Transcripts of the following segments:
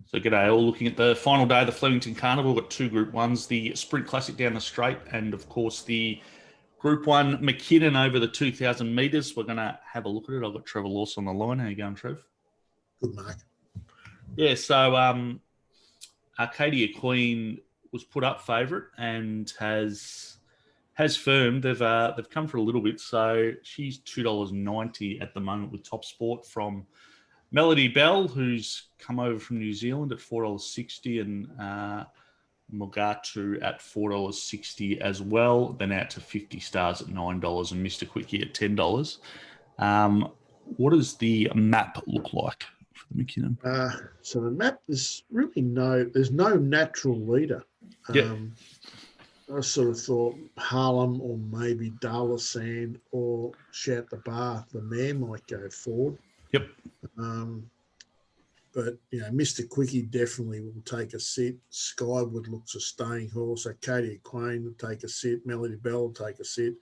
So g'day all, looking at the final day of the Flemington Carnival. We've got two Group 1s, the Sprint Classic down the straight and, of course, the Group 1 Mckinnon over the 2,000 metres. We're going to have a look at it. I've got Trevor Lawson on the line. How you going, Trev? Good, Mark. Yeah, so Arcadia Queen was put up favourite and has firmed. They've come for a little bit, so she's $2.90 at the moment with TopSport from Melody Bell, who's come over from New Zealand at $4.60, and Mugatoo at $4.60 as well. Then out to 50 stars at $9 and Mr. Quickie at $10. What does the map look like for the Mackinnon? So the map, there's no natural leader. I sort of thought Harlem or maybe Darlasand or Shout the Bar, the mare, might go forward. Yep. But, Mr. Quickie definitely will take a sit. Skyward looks a staying horse. Arcadia Queen will take a sit. Melody Bell will take a sit.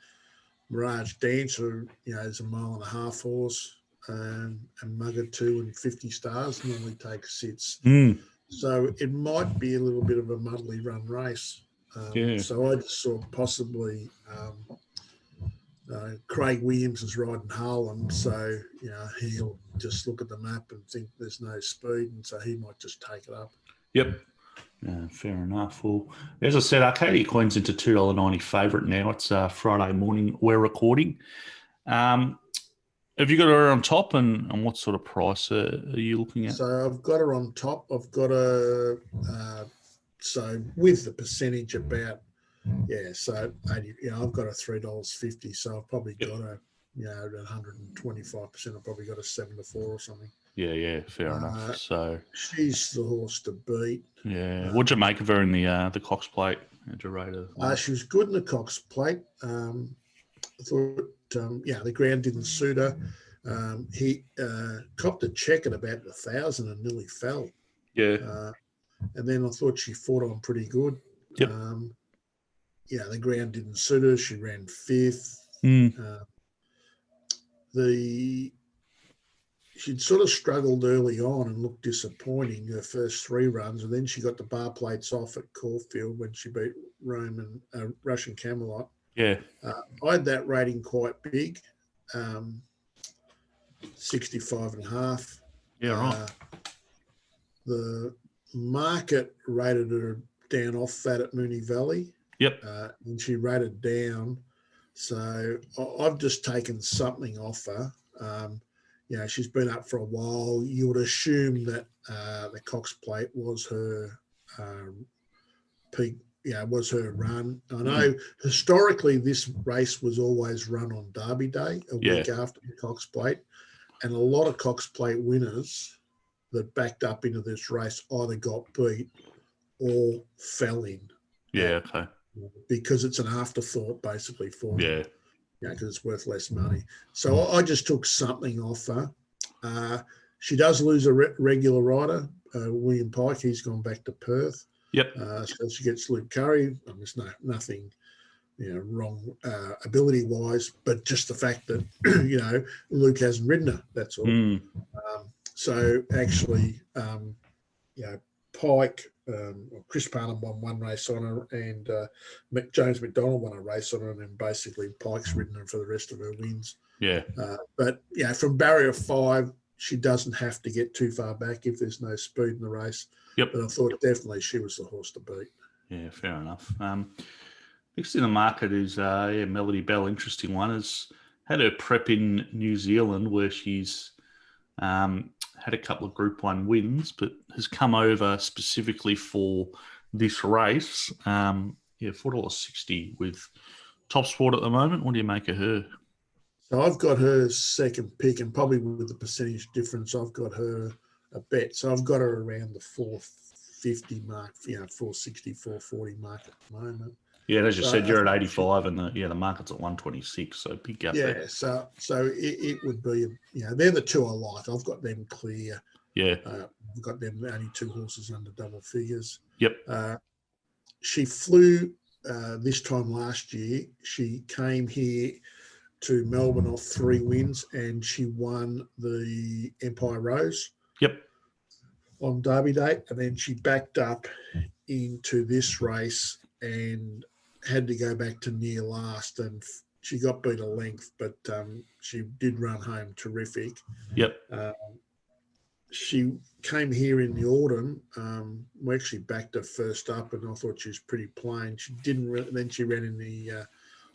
Mirage Dancer, is a 1.5 mile horse. And Mugatoo and 50 stars normally take sits. So it might be a little bit of a muddly run race. So I just saw possibly Craig Williams is riding Harlem, so he'll just look at the map and think there's no speed, and so he might just take it up. Yep. Fair enough. Well, as I said, Arcadia Queen's into $2.90 favourite now. It's Friday morning. We're recording. Have you got her on top, and what sort of price are you looking at? So I've got her on top. I've got her, so with the percentage about, so 80, I've got a $3.50, so I've probably got a, at 125%, I've probably got a 7-4 or something. Yeah, fair enough. So she's the horse to beat. Yeah. What'd you make of her in the Cox Plate? She was good in the Cox Plate. I thought, the ground didn't suit her. He copped a check at about 1,000 and nearly fell. Yeah. And then I thought she fought on pretty good. Yep. The ground didn't suit her. She ran 5th. She'd sort of struggled early on and looked disappointing her first 3 runs, and then she got the bar plates off at Caulfield when she beat Russian Camelot. Yeah. I had that rating quite big, 65.5. Yeah, right. The market rated her down off that at Moonee Valley. Yep. And she rated down. So I've just taken something off her. She's been up for a while. You would assume that the Cox Plate was her peak, was her run. I know historically this race was always run on Derby Day, a week after the Cox Plate. And a lot of Cox Plate winners that backed up into this race either got beat or fell in. Yeah, okay. Because it's an afterthought, basically, for them. Yeah. Because it's worth less money. So I just took something off her. She does lose a regular rider, William Pike. He's gone back to Perth. Yep. So she gets Luke Curry. There's nothing wrong ability-wise, but just the fact that, Luke hasn't ridden her, that's all. So actually, Pike, Chris Parnham won 1 race on her, and James McDonald won a race on her, and then basically Pike's ridden her for the rest of her wins. Yeah. But from barrier 5, she doesn't have to get too far back if there's no speed in the race. Yep. But I thought definitely she was the horse to beat. Yeah, fair enough. Next in the market is Melody Bell. Interesting one. Has had her prep in New Zealand where she's had a couple of Group 1 wins, but has come over specifically for this race. $4.60 with TopSport at the moment. What do you make of her? So I've got her second pick, and probably with the percentage difference, I've got her a bet. So I've got her around the 450 mark, 460, 440 mark at the moment. Yeah, as you said, you're at 85, and the market's at 126, so big gap there. Yeah, so it would be, they're the two I like. I've got them clear. Yeah. I've got them only 2 horses under double figures. Yep. She flew this time last year. She came here to Melbourne off 3 wins, and she won the Empire Rose. Yep. on Derby Day, and then she backed up into this race and had to go back to near last, and she got beat a length, but she did run home terrific. Yep. She came here in the autumn. We actually backed her first up, and I thought she was pretty plain. She didn't. Then she ran in the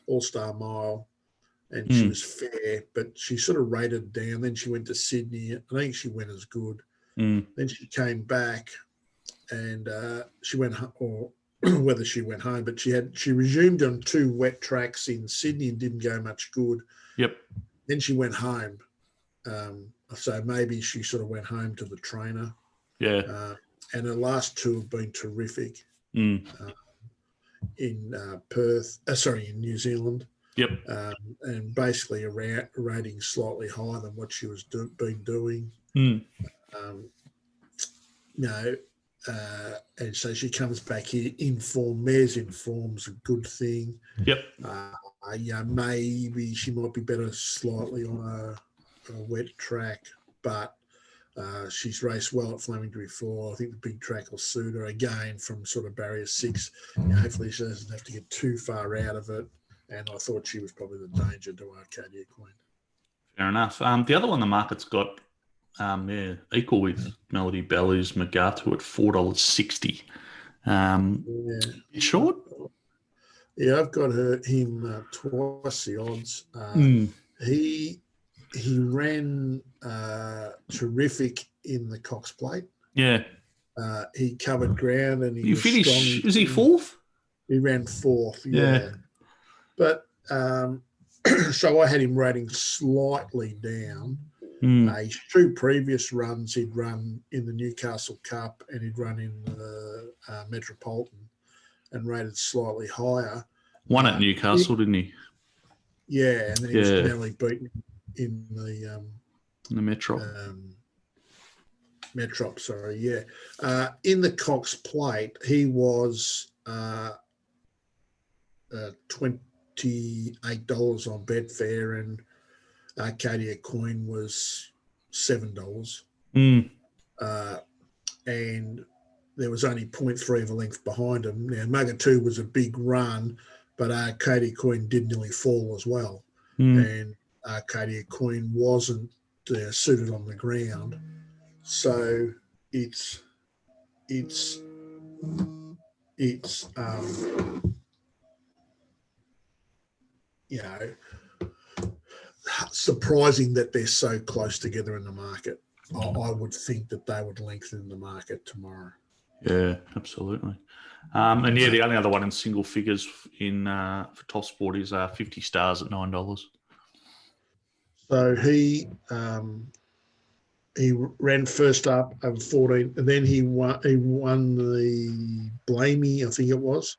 All-Star Mile, and she was fair, but she sort of rated down. Then she went to Sydney. I think she went as good. Then she came back, and she went, or whether she went home, but she resumed on 2 wet tracks in Sydney and didn't go much good. Yep. Then she went home. So maybe she sort of went home to the trainer. Yeah. And her last 2 have been terrific in in New Zealand. Yep. And basically a rating slightly higher than what she was been doing. And so she comes back here in form. Mare's in form's a good thing. Yep. Maybe she might be better slightly on a wet track, but she's raced well at Flemington before. I think the big track will suit her again from sort of barrier 6. Hopefully she doesn't have to get too far out of it. And I thought she was probably the danger to Arcadia Queen. Fair enough. The other one the market's got equal with Melody Bell is Mugatoo at $4.60. Short? Yeah, I've got him twice the odds. He ran terrific in the Cox Plate. Yeah. He covered ground and he finished. Is he 4th? He ran 4th. Yeah. But so I had him rating slightly down. His 2 previous runs, he'd run in the Newcastle Cup and he'd run in the Metropolitan and rated slightly higher. Won at Newcastle, didn't he? Yeah, and then he was narrowly beaten in the Metro. Metrop, sorry, yeah. In the Cox Plate, he was $28 on Betfair, and Arcadia Queen was $7. And there was only 0.3 of a length behind him. Now, Mugatoo was a big run, but Arcadia Queen did nearly fall as well. And Arcadia Queen wasn't suited on the ground. So it's surprising that they're so close together in the market. I would think that they would lengthen the market tomorrow. Yeah, absolutely. And the only other one in single figures for TopSport is 50 Stars at $9. So he ran first up over 14, and then he won the Blamey, I think it was,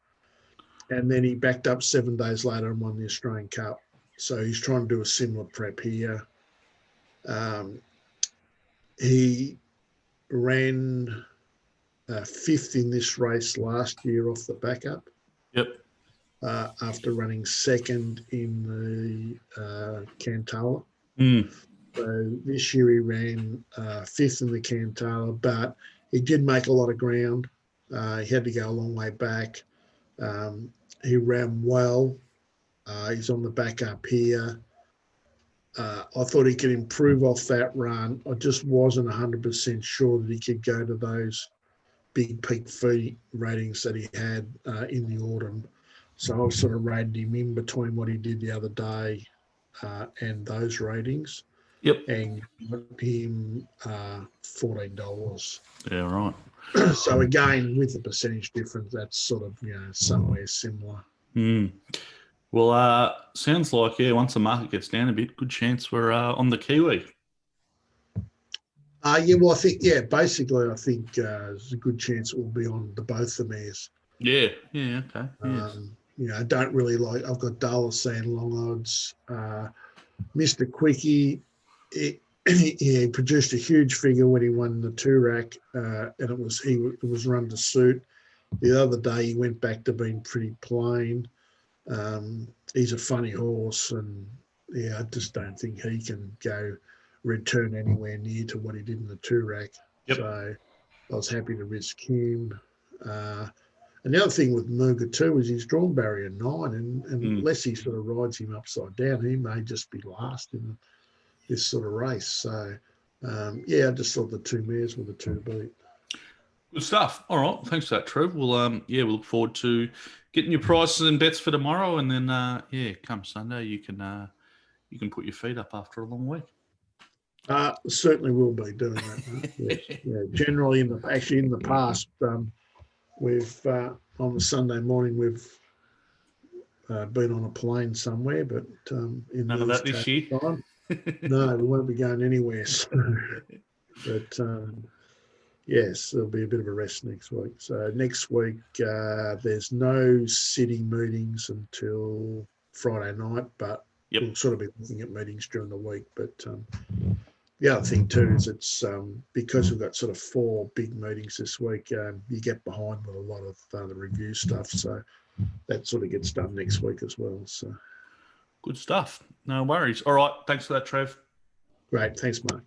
and then he backed up 7 days later and won the Australian Cup. So he's trying to do a similar prep here. He ran 5th in this race last year off the backup. Yep. After running 2nd in the Cantala. So this year he ran 5th in the Cantala, but he did make a lot of ground. He had to go a long way back. He ran well. He's on the back up here. I thought he could improve off that run. I just wasn't 100% sure that he could go to those big peak fee ratings that he had in the autumn. So I sort of rated him in between what he did the other day and those ratings. Yep. And got him $14. Yeah, right. So again, with the percentage difference, that's sort of, somewhere similar. Well, sounds like, once the market gets down a bit, good chance we're on the Kiwi. Well, I think, basically, I think there's a good chance it will be on both the mares. Yeah, okay. I don't really like, I've got Darla saying long odds. Mr. Quickie, he produced a huge figure when he won the Toorak, and it was run to suit. The other day, he went back to being pretty plain. He's a funny horse, and I just don't think he can return anywhere near to what he did in the Toorak. Yep. So I was happy to risk him. And the other thing with Mugatoo is he's drawn barrier 9, and unless he sort of rides him upside down, he may just be last in this sort of race. So, I just thought the 2 mares were the 2 to beat. Good stuff. All right, thanks for that, Trev. We'll we look forward to getting your prices and bets for tomorrow, and then come Sunday you can put your feet up after a long week. Certainly will be doing that. Yes. Yeah. Generally, in the past, we've on the Sunday morning we've been on a plane somewhere, but in none of that this year. Time, no, we won't be going anywhere. So, but yes, there'll be a bit of a rest next week. So next week there's no city meetings until Friday night, but we'll sort of be looking at meetings during the week. But the other thing too is it's because we've got sort of 4 big meetings this week, you get behind with a lot of the review stuff. So that sort of gets done next week as well. So good stuff. No worries. All right. Thanks for that, Trev. Great. Thanks, Mark.